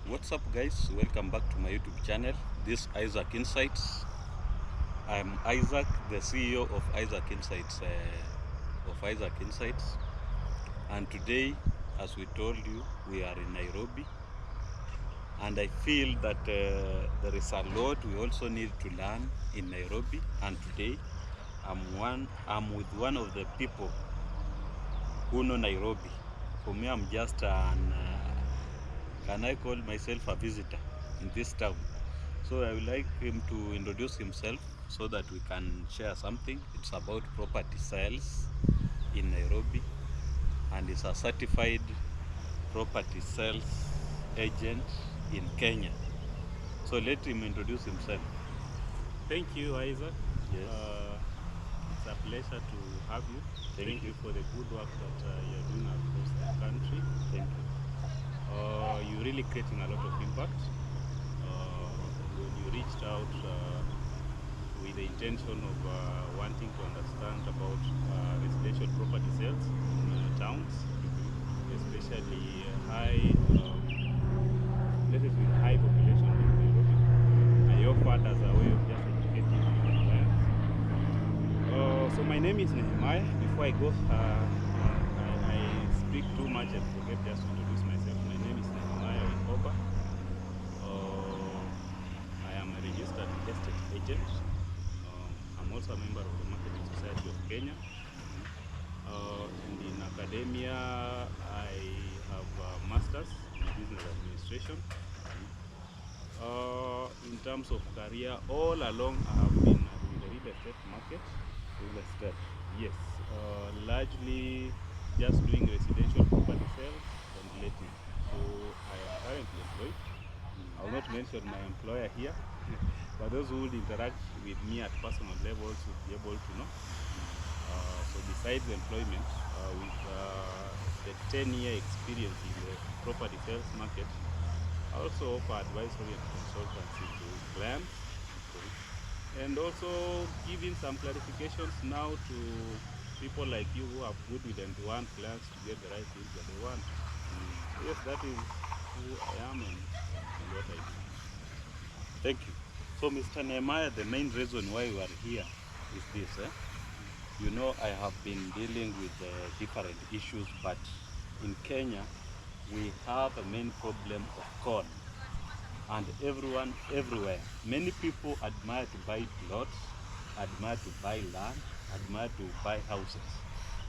What's up, guys? Welcome back to my YouTube channel. This is Isaac Insights. I'm Isaac, the CEO of Isaac Insights. And today, as we told you, we are in Nairobi. And I feel that there is a lot we also need to learn in Nairobi. And today, I'm with one of the people who know Nairobi. For me, I'm just can I call myself a visitor in this town? So I would like him to introduce himself so that we can share something. It's about property sales in Nairobi, and he's a certified property sales agent in Kenya. So let him introduce himself. Thank you, Isaac. Yes. It's a pleasure to have you. Thank you. for the good work that you're doing across the country. Thank you. You're really creating a lot of impact. When you reached out with the intention of wanting to understand about residential property sales in towns, especially places with high population like Nairobi, and you offered as a way of just educating your clients. So my name is Nehemiah. Before I go, I speak too much and forget just to introduce myself. My name is Nehemiah. I am a registered estate agent. I'm also a member of the Marketing Society of Kenya. And in academia, I have a master's in business administration. In terms of career, all along I have been in the real estate market. Real estate. Yes, largely just doing residential property sales and letting. So I am currently employed. I will not mention my employer here, but those who would interact with me at personal levels would be able to know. So besides employment, with the 10-year experience in the property sales market, I also offer advisory and consultancy to clients, and also giving some clarifications now to people like you who have goodwill and want clients to get the right things that they want. Yes, that is who I am and what I do. Thank you. So, Mr. Nehemiah, the main reason why we are here is this. You know, I have been dealing with different issues, but in Kenya, we have a main problem of corn. And everyone, everywhere, many people admire to buy plots, admire to buy land, admire to buy houses.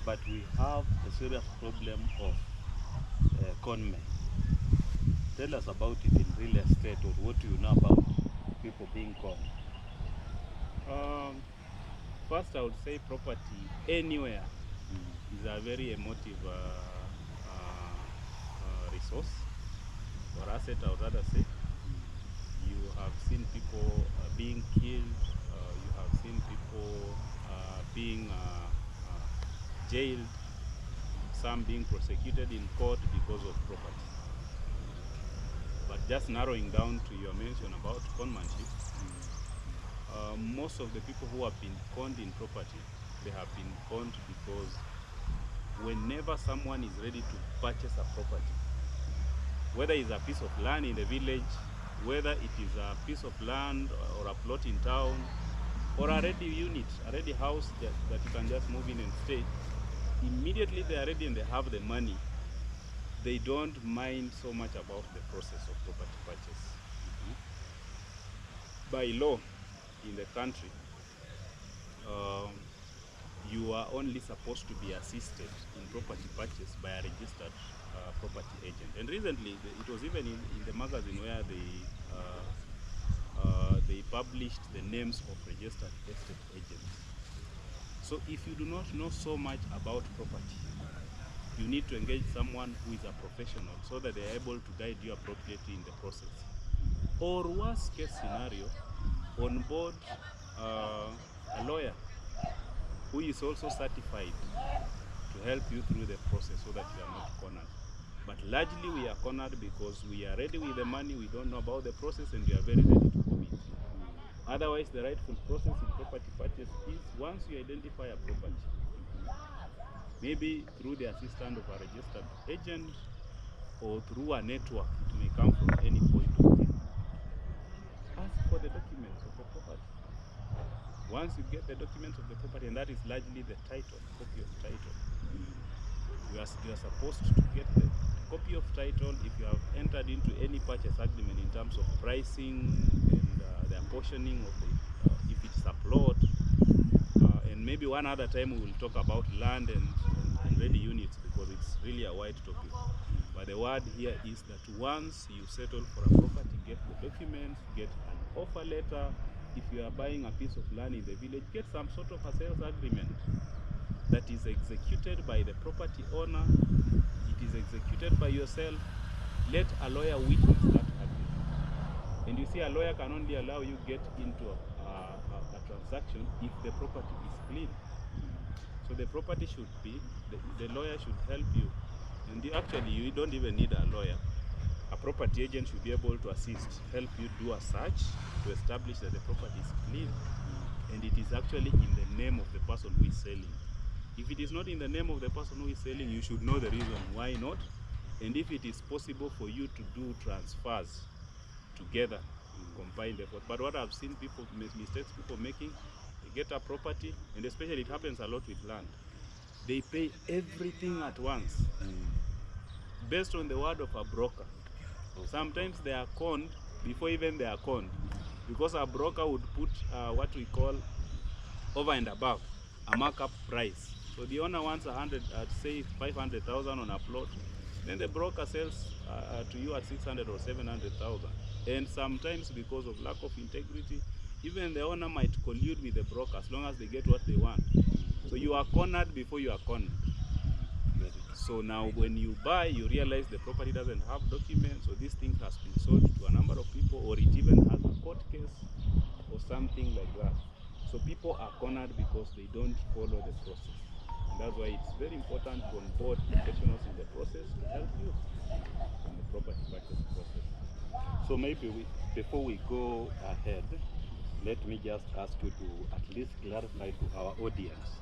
But we have a serious problem of conmen. Tell us about it in real estate, or what you know about people being con. First, I would say property anywhere is a very emotive resource or asset, I would rather say. You have seen people being killed, you have seen people being jailed, some being prosecuted in court because of property. But just narrowing down to your mention about conmanship, most of the people who have been conned in property, they have been conned because whenever someone is ready to purchase a property, whether it's a piece of land in the village, whether it is a piece of land or a plot in town, or a ready unit, a ready house that you can just move in and stay, immediately they are ready and they have the money, they don't mind so much about the process of property purchase. By law in the country, you are only supposed to be assisted in property purchase by a registered property agent. And recently, it was even in the magazine where they published the names of registered estate agents. So if you do not know so much about property, you need to engage someone who is a professional so that they are able to guide you appropriately in the process. Or worst case scenario, on board a lawyer who is also certified to help you through the process so that you are not cornered. But largely we are cornered because we are ready with the money, we don't know about the process, and we are very ready to commit. Otherwise, the rightful process in property purchase is once you identify a property, maybe through the assistance of a registered agent or through a network, it may come from any point of view. Ask for the documents of the property. Once you get the documents of the property, and that is largely the title, copy of title, you are supposed to get the copy of title if you have entered into any purchase agreement in terms of pricing and the apportioning of the, if it's a plot, and maybe one other time we will talk about land and ready units, because it's really a wide topic. But the word here is that once you settle for a property, get the documents, get an offer letter. If you are buying a piece of land in the village, get some sort of a sales agreement that is executed by the property owner. It is executed by yourself. Let a lawyer witness that agreement. And you see, a lawyer can only allow you get into a transaction if the property is clean. So the property should be, the lawyer should help you. And actually, you don't even need a lawyer. A property agent should be able to assist, help you do a search to establish that the property is clean and it is actually in the name of the person who is selling. If it is not in the name of the person who is selling, you should know the reason why not. And if it is possible for you to do transfers together, combine the effort. But what I've seen mistakes people making, they get a property, and especially it happens a lot with land. They pay everything at once based on the word of a broker. Sometimes they are conned before even they are conned, because a broker would put what we call over and above a markup price. So the owner wants 100, say 500,000 on a plot, then the broker sells to you at 600 or 700,000. And sometimes, because of lack of integrity, even the owner might collude with the broker as long as they get what they want. So you are cornered before you are cornered. So now when you buy, you realize the property doesn't have documents, or this thing has been sold to a number of people, or it even has a court case or something like that. So people are cornered because they don't follow the process. And that's why it's very important to onboard professionals in the process to help you in the property purchase process. So maybe before we go ahead, let me just ask you to at least clarify to our audience,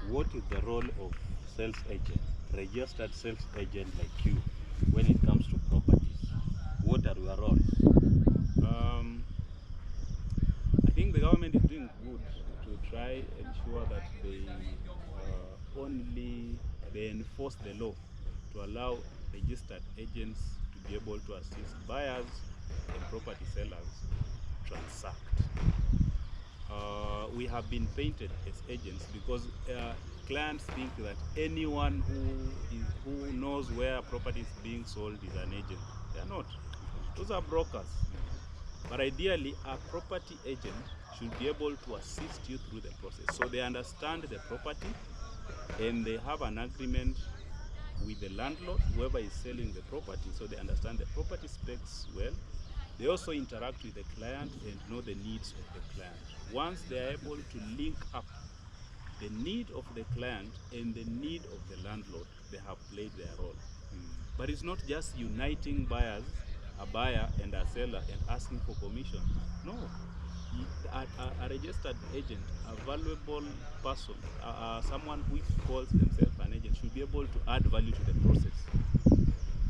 what is the role of sales agent, registered sales agent like you, when it comes to properties? What are your roles? I think the government is doing good to try ensure that they enforce the law to allow registered agents to be able to assist buyers and property sellers transact. We have been painted as agents because clients think that anyone who knows where a property is being sold is an agent. They are not. Those are brokers. But ideally, a property agent should be able to assist you through the process. So they understand the property and they have an agreement with the landlord, whoever is selling the property, so they understand the property specs well. They also interact with the client and know the needs of the client. Once they are able to link up the need of the client and the need of the landlord, they have played their role. But it's not just uniting buyers, a buyer and a seller, and asking for commission. No. A registered agent, a valuable person, someone who calls themselves an agent, should be able to add value to the process.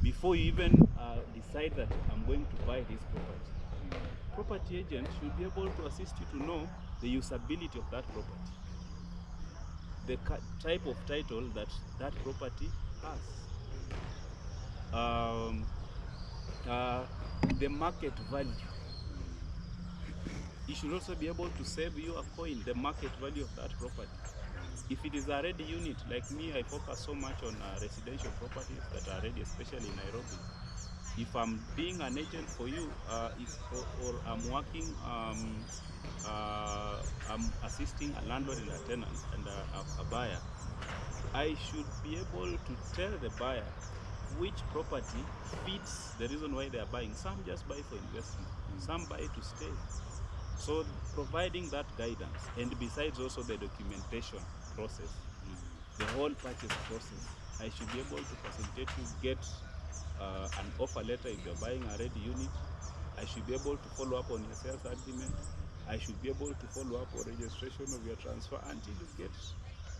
Before you even decide that I'm going to buy this property, property agent should be able to assist you to know the usability of that property, the type of title that that property has, the market value. It should also be able to save you a coin, the market value of that property. If it is a ready unit, like me, I focus so much on residential properties that are ready, especially in Nairobi. If I'm being an agent for you, or I'm working, I'm assisting a landlord and a tenant and a buyer, I should be able to tell the buyer which property fits the reason why they are buying. Some just buy for investment, some buy to stay. So providing that guidance, and besides also the documentation process, the whole purchase process, I should be able to facilitate you get an offer letter if you're buying a ready unit. I should be able to follow up on your sales agreement. I should be able to follow up on registration of your transfer until you get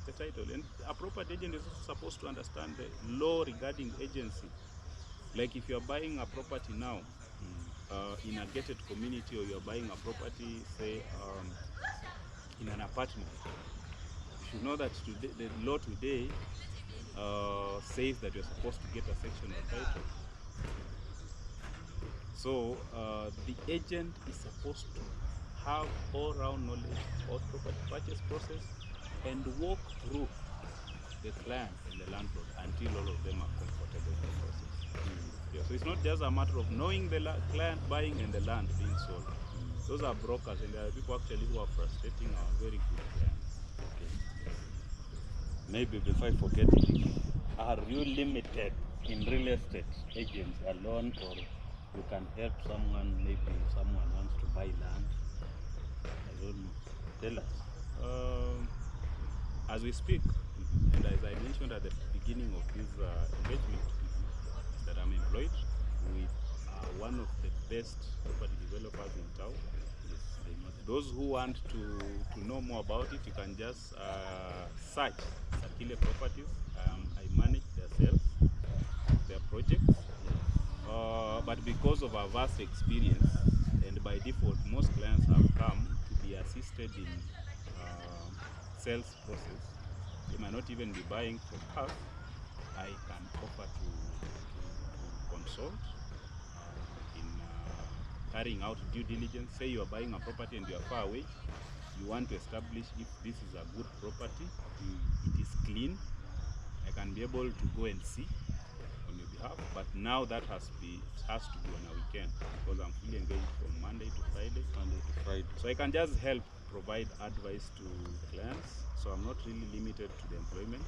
the title. And a property agent is also supposed to understand the law regarding agency. Like if you're buying a property now in a gated community, or you're buying a property, say, in an apartment, you should know that today, the law today says that you're supposed to get a sectional title. So the agent is supposed to have all-round knowledge about property purchase process and walk through the client and the landlord until all of them are comfortable with the process. Yeah, so it's not just a matter of knowing the client buying and the land being sold. Those are brokers, and there are people actually who are frustrating our very good clients. Okay. Maybe before I forget, are you limited in real estate agents alone, or you can help someone? Maybe someone wants to buy land. I don't know. Tell us. As we speak, and as I mentioned at the beginning of this engagement, that I'm employed with one of the best property developers in town. Yes, I know that. Those who want to know more about it, you can just search Sakile Properties. I manage their sales, their projects. But because of our vast experience, and by default, most clients have come to be assisted in sales process. They might not even be buying from us. I can offer to consult in carrying out due diligence. Say you are buying a property and you are far away. You want to establish if this is a good property, it is clean. I can be able to go and see on your behalf, but now that it has to be on a weekend, because I'm fully engaged from Monday to Friday. So I can just help provide advice to clients. So I'm not really limited to the employment.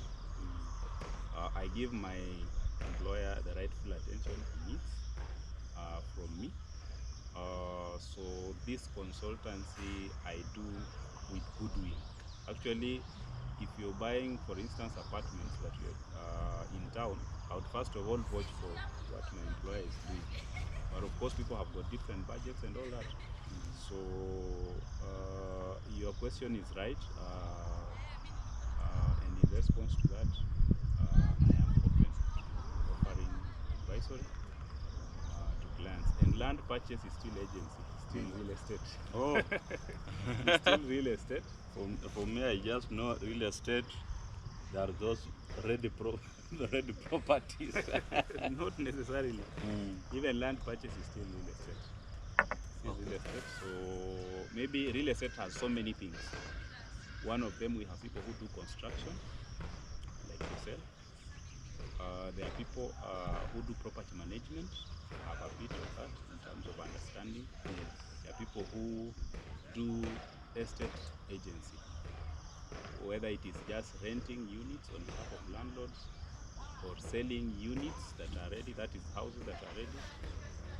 I give my employer the rightful attention he needs from me. So this consultancy I do with goodwill. Actually, if you're buying, for instance, apartments that you're in town, I would first of all vouch for what my employer is doing. But of course, people have got different budgets and all that. So your question is right, and in response to that, I am open to offering advisory to clients. And land purchase is still agency, still real estate. Oh, It's still real estate. for me, I just know real estate. There are those ready properties. Not necessarily. Even land purchase is still real estate. Real estate. So maybe real estate has so many things. One of them, we have people who do construction, like yourself. There are people who do property management, have a bit of that in terms of understanding. Yes. There are people who do estate agency, whether it is just renting units on behalf of landlords, or selling units that are ready, that is houses that are ready,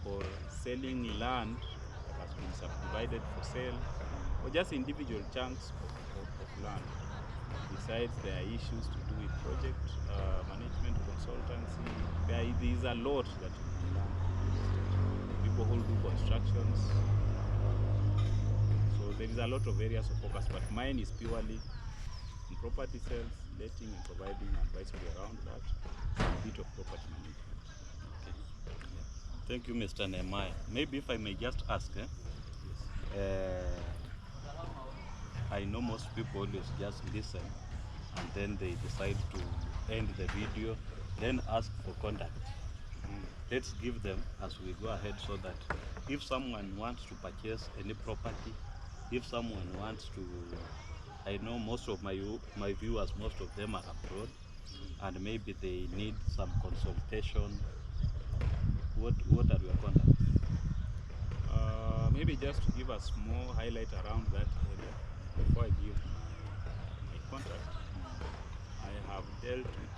or selling land that has been subdivided for sale, or just individual chunks of land. Besides, there are issues to do with project management, consultancy. There is a lot that you can learn. People who do constructions. So there is a lot of areas of focus, but mine is purely in property sales, letting and providing advisory around that, and a bit of property management. Okay. Yeah. Thank you, Mr. Nehemiah. Maybe if I may just ask, Yes. I know most people always just listen and then they decide to end the video, then ask for contact. Let's give them as we go ahead, so that if someone wants to purchase any property, if someone wants to, I know most of my viewers, most of them are abroad, and maybe they need some consultation. What are your contacts? Maybe just to give a small highlight around that area before I give my contact. I have dealt with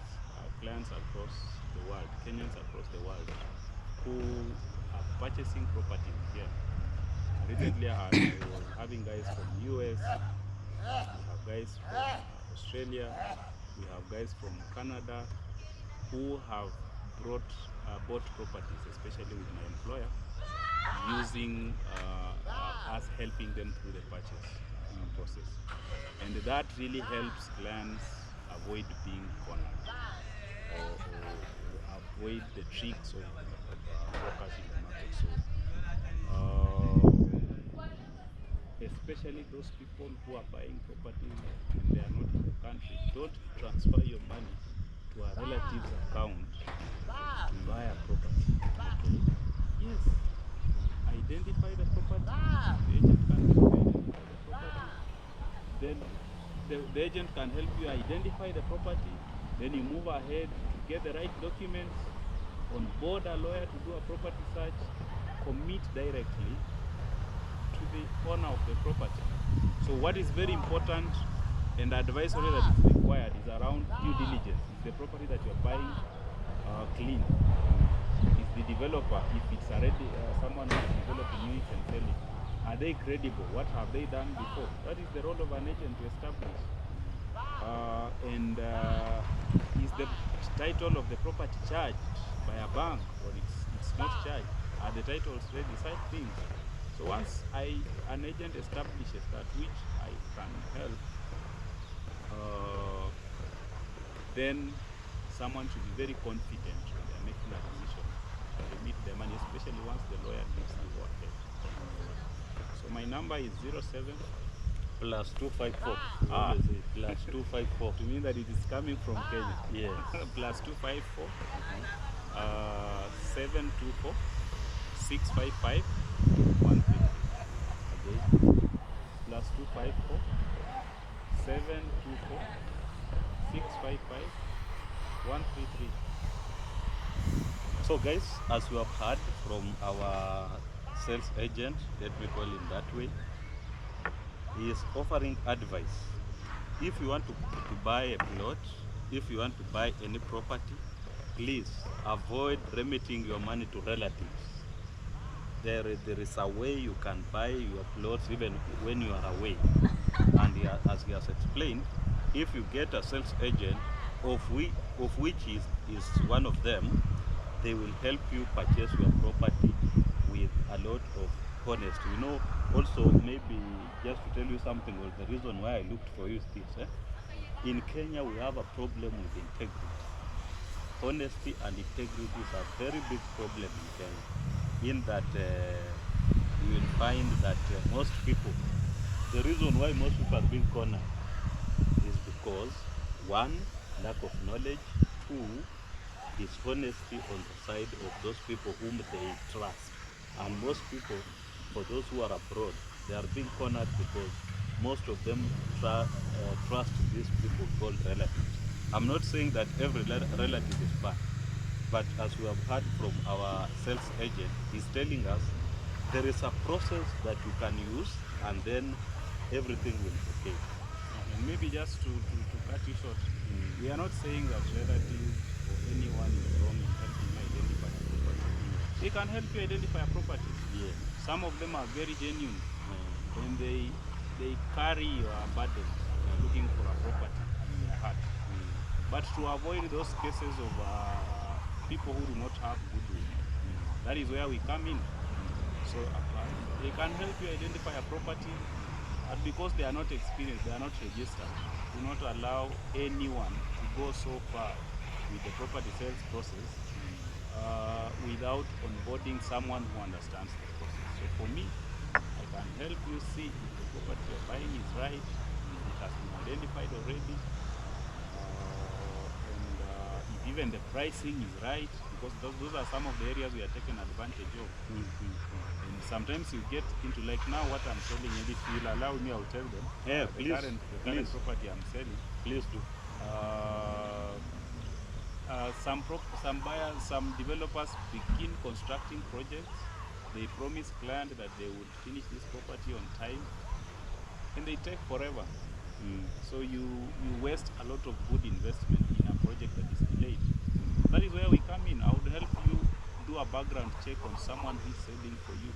clients across the world, Kenyans across the world, who are purchasing properties here. Recently, I was having guys from US, we have guys from Australia, we have guys from Canada who have bought properties, especially with my employer, using us helping them through the purchase process. And that really helps clients avoid being cornered, or avoid the tricks of brokers in the market. So especially those people who are buying properties and they are not in the country, don't transfer your money to a relative's account to buy a property. Okay? Yes. Identify the property. The agent can help you identify the property. Then the agent can help you identify the property. Then you move ahead to get the right documents, onboard a lawyer to do a property search, commit directly to the owner of the property. So what is very important and advisory that is required is around due diligence. Is the property that you're buying clean? Is the developer, if it's already someone who is developing units and selling, are they credible? What have they done before? That is the role of an agent to establish. Is the title of the property charged by a bank, or it's not charged? Are the titles ready? Such things. So once an agent establishes that, which I can help, then someone should be very confident when they're making a decision to remit the money, especially once the lawyer gives the go ahead. So my number is 07 plus 254. Plus 254. To mean that it is coming from Kenya. Yes. Plus 254 724 655 133. Okay. Plus 254 724 655 133. So guys, as you have heard from our sales agent, let me call him that way, he is offering advice. If you want to buy a plot, if you want to buy any property, please avoid remitting your money to relatives. There is a way you can buy your plots even when you are away. And as he has explained, if you get a sales agent, of which is one of them, they will help you purchase your property with a lot of honesty. You know, also maybe just to tell you something, or the reason why I looked for you is this. In Kenya, we have a problem with integrity. Honesty and integrity is a very big problem in Kenya. In that you will find that most people, the reason why most people are being cornered is because, one, lack of knowledge, two, dishonesty on the side of those people whom they trust. And most people, for those who are abroad, they are being cornered because most of them trust these people called relatives. I'm not saying that every relative is bad, but as we have heard from our sales agent, he's telling us there is a process that you can use, and then everything will be okay. And maybe just to cut you short, we are not saying that relatives or anyone is wrong in helping you identify a property. They can help you identify a property. Yeah. Some of them are very genuine, and they carry your burden looking for a property in their heart. But to avoid those cases of people who do not have goodwill, that is where we come in. So they can help you identify a property, and because they are not experienced, they are not registered, do not allow anyone to go so far with the property sales process without onboarding someone who understands the process. So for me, I can help you see if the property you're buying is right, if it has been identified already, and if even the pricing is right, because those are some of the areas we are taking advantage of. And sometimes you get into, like now what I'm selling, and if you'll allow me, I'll tell them. Yeah, the current property I'm selling. Please do. Some buyers, some developers begin constructing projects. They promise client that they would finish this property on time, and they take forever. So you waste a lot of good investment in a project that is delayed. That is where we come in. I would help you do a background check on someone who is selling for you.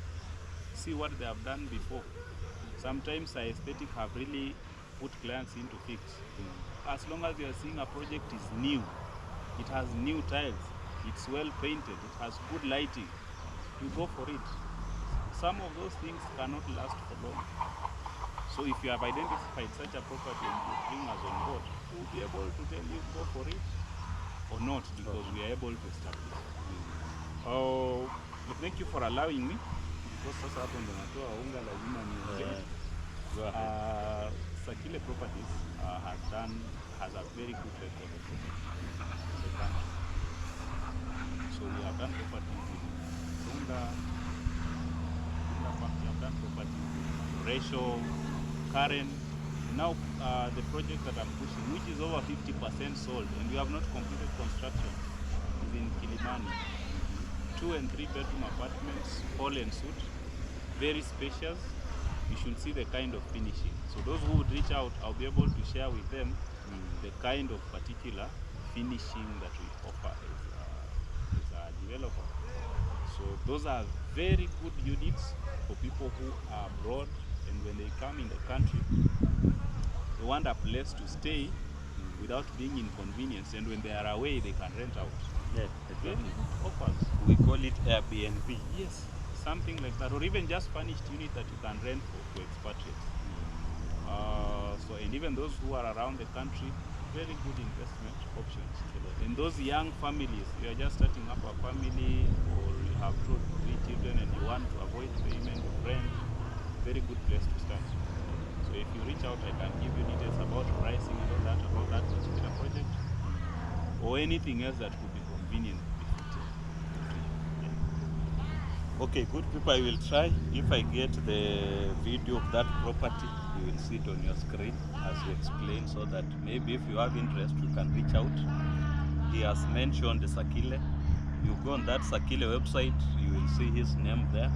See what they have done before. Sometimes aesthetic have really put clients into fix. As long as you are seeing a project is new, it has new tiles, it's well painted, it has good lighting, you go for it. Some of those things cannot last for long. So if you have identified such a property and you bring us on board, we'll be able to tell you go for it. or not, because we are able to establish. Thank you for allowing me, because sasa hapo ndo natoa unga, lazima niongee. Go ahead. Sakile Properties has a very good record of property in the country. So we have done properties in Runda Park, we have done properties in Ratio, Karen. Now the project that I'm pushing, which is over 50% sold, and we have not completed construction, is in Kilimani. 2 and 3 bedroom apartments, hall and suite, very spacious. You should see the kind of finishing. So those who would reach out, I'll be able to share with them the kind of particular finishing that we offer as a developer. So those are very good units for people who are abroad, and when they come in the country, they want a place to stay without being inconvenienced, and when they are away, they can rent out. Yeah, Very good offers. we call it Airbnb. Yes, something like that, or even just furnished unit that you can rent to expatriates. And even those who are around the country, very good investment options. And those young families, you are just starting up a family, or you have 2 or 3 children and you want to avoid payment of rent, very good place to start. So if you reach out, I can give you details about pricing and all that about that particular project, or anything else that could be convenient. Okay, good people, I will try. If I get the video of that property, you will see it on your screen as we explain, so that maybe if you have interest, you can reach out. He has mentioned Sakile. You go on that Sakile website, you will see his name there,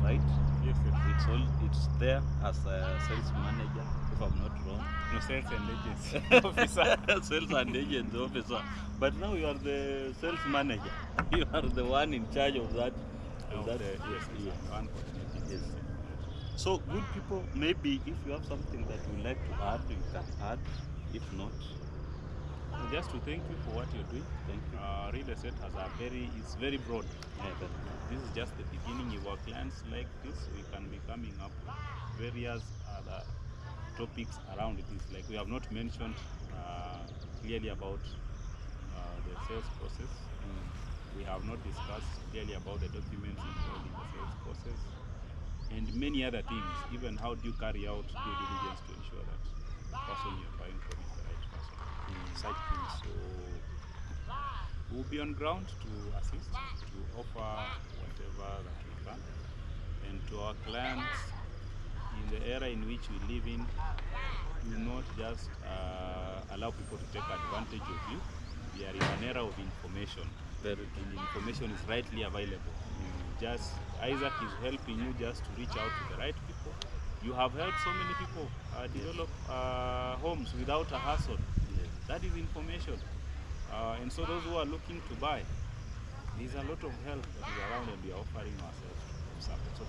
right? Yes, sir. It's there as a sales manager, if I'm not wrong. No, sales and agents officer. Sales and agent officer. But now you are the sales manager. You are the one in charge of that. Yes. One coordinating. Yes. So good people, maybe if you have something that you like to add, you can add. If not, Just to thank you for what you're doing. thank you. Real estate it's very broad. Yeah, very good. This is just the beginning. If our clients like this, we can be coming up with various other topics around this. Like we have not mentioned clearly about the sales process. We have not discussed clearly about the documents involved in the sales process, and many other things. Even how do you carry out due diligence to ensure that the person you're buying from is the right person. Such things. So we'll be on ground to assist, to offer whatever that we can. And to our clients, in the era in which we live in, do not just allow people to take advantage of you. We are in an era of information, and information is rightly available. Just Isaac is helping you just to reach out to the right people. You have helped so many people develop homes without a hassle. That is information. And so those who are looking to buy, there's a lot of help that is around, and we are offering ourselves to support. So